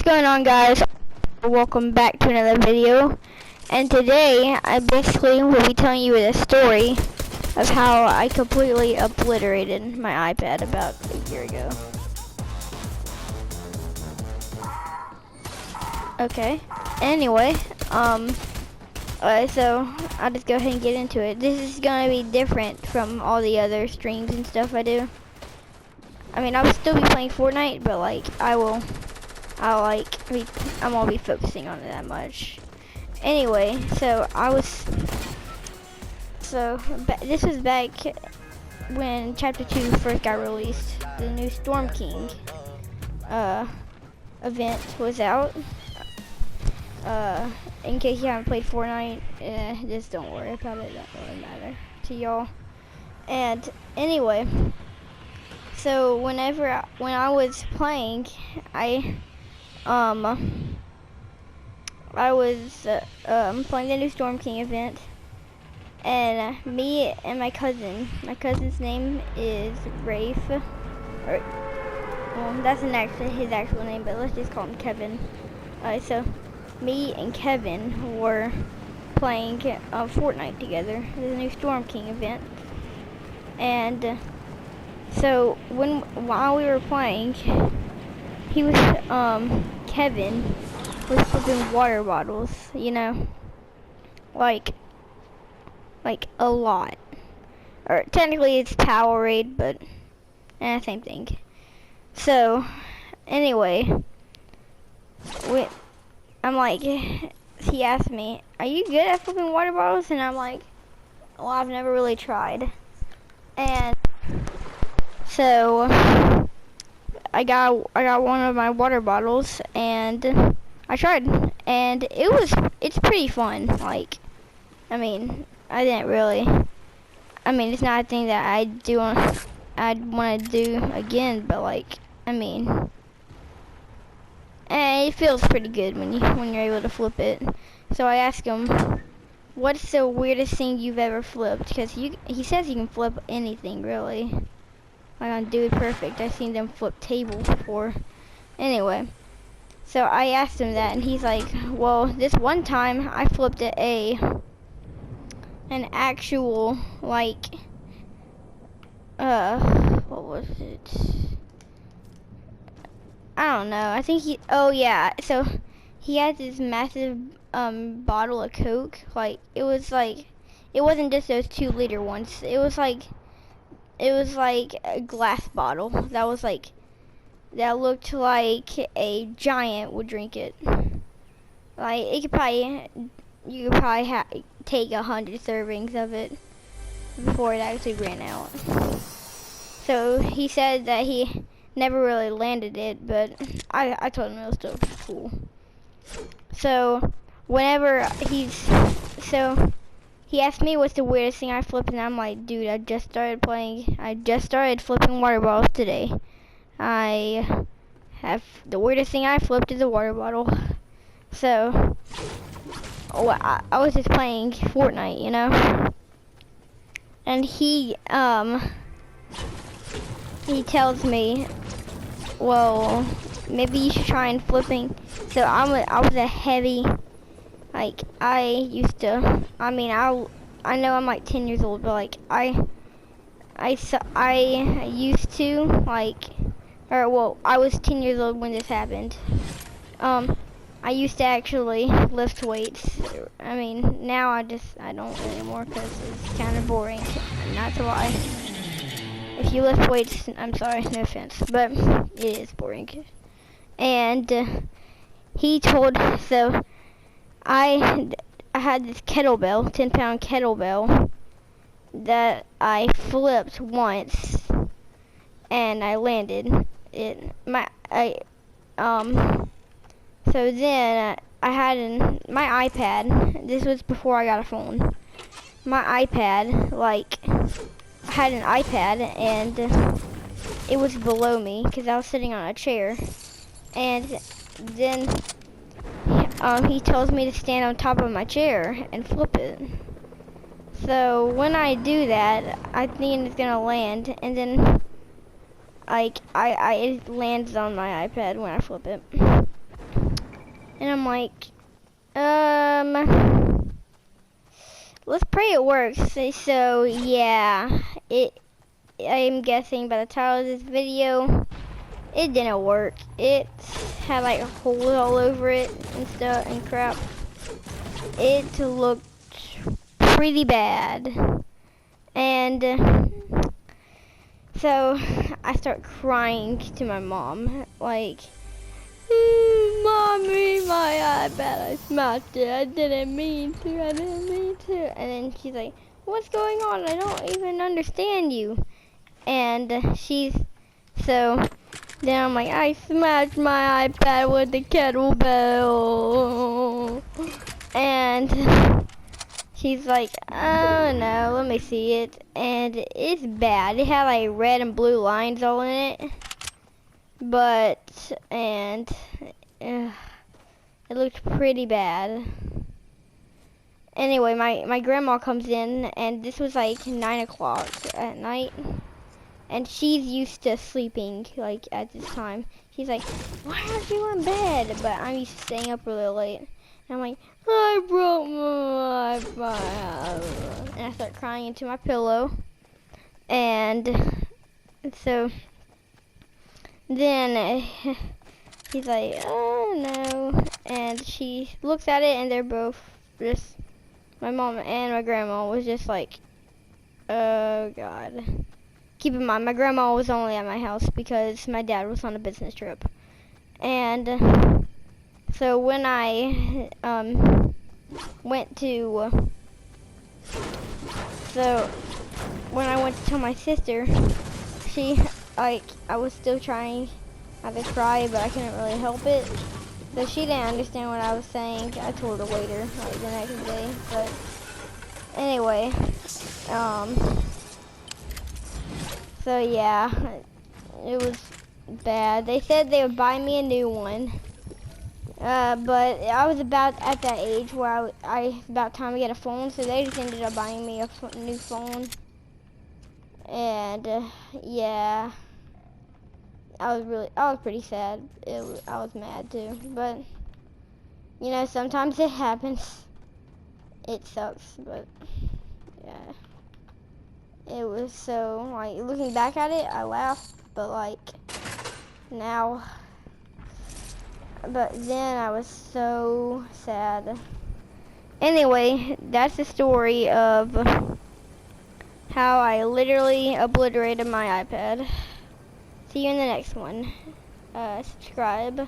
going on, guys? Welcome back to another video. And today I basically will be telling you the story of how I completely obliterated my iPad about a year ago. Okay, anyway, so I'll just go ahead and get into it. This is gonna be different from all the other streams and stuff I do. I mean, I'll still be playing Fortnite, but like I won't be focusing on it that much. Anyway, this was back when Chapter 2 first got released. The new Storm King event was out. In case you haven't played Fortnite, just don't worry about it. It doesn't really matter to y'all. And anyway, so when I was playing, I was playing the new Storm King event, and me and my cousin's name is Rafe, well, that's his actual name, but let's just call him Kevin. So me and Kevin were playing Fortnite together, the new Storm King event, and so while we were playing, he was Kevin was flipping water bottles, you know, like a lot. Or technically it's Powerade, but same thing. So anyway, I'm like, he asked me, "Are you good at flipping water bottles?" And I'm like, "Well, I've never really tried." And so I got one of my water bottles and I tried, and it's pretty fun. Like, I mean, it's not a thing that I'd want to do again, but like, I mean, and it feels pretty good when you're able to flip it. So I asked him, "What's the weirdest thing you've ever flipped?" Because he says you can flip anything, really. Like on Dude Perfect, I've seen them flip tables before. Anyway, so I asked him that, and he's like, "Well, this one time I flipped an actual, like, what was it? I don't know. I think oh yeah. So he had this massive bottle of Coke. Like it wasn't just those 2-liter ones. It was like a glass bottle that looked like a giant would drink it. Like you could probably take 100 servings of it before it actually ran out. So he said that he never really landed it, but I told him it was still cool. So he asked me what's the weirdest thing I flipped, and I'm like, dude, I just started flipping water bottles today. The weirdest thing I flipped is a water bottle. So, I was just playing Fortnite, you know? And he tells me, well, maybe you should try and flipping. So I was a heavy, like, I know I'm like 10 years old, but like, I used to, like, I was 10 years old when this happened. I used to actually lift weights. I mean, now I don't anymore because it's kind of boring, and that's why. If you lift weights, I'm sorry, no offense, but it is boring. And so I had this kettlebell, 10-pound kettlebell, that I flipped once, and I landed it. So then I had my iPad. This was before I got a phone. My iPad, like, I had an iPad, and it was below me because I was sitting on a chair. And then he tells me to stand on top of my chair and flip it. So when I do that, I think it's gonna land, and then like it lands on my iPad when I flip it. And I'm like, let's pray it works. So yeah, I'm guessing by the title of this video, it didn't work. It had like holes all over it and stuff and crap. It looked pretty bad. And so I start crying to my mom, like, Mommy, my iPad, I smashed it. I didn't mean to. And then she's like, what's going on? I don't even understand you. And so then I'm like, I smashed my iPad with the kettlebell. And she's like, oh no, let me see it. And it's bad. It had like red and blue lines all in it. It looked pretty bad. Anyway, my grandma comes in, and this was like 9 o'clock at night. And she's used to sleeping, like, at this time. She's like, why aren't you in bed? But I'm used to staying up really late. And I'm like, I broke my iPad. And I start crying into my pillow. And so then he's like, oh no. And she looks at it, and they're both just, my mom and my grandma was just like, oh God. Keep in mind, my grandma was only at my house because my dad was on a business trip. And so when I went to tell my sister, I was still trying not to cry, but I couldn't really help it. So she didn't understand what I was saying. I told her later, like the next day. But anyway, so yeah, it was bad. They said they would buy me a new one. But I was about at that age where I about time to get a phone, so they just ended up buying me a new phone. And yeah, I was pretty sad. I was mad too, but you know, sometimes it happens. It sucks, but yeah. It was so, like, looking back at it, I laughed, but like, now, but then I was so sad. Anyway, that's the story of how I literally obliterated my iPad. See you in the next one. Subscribe.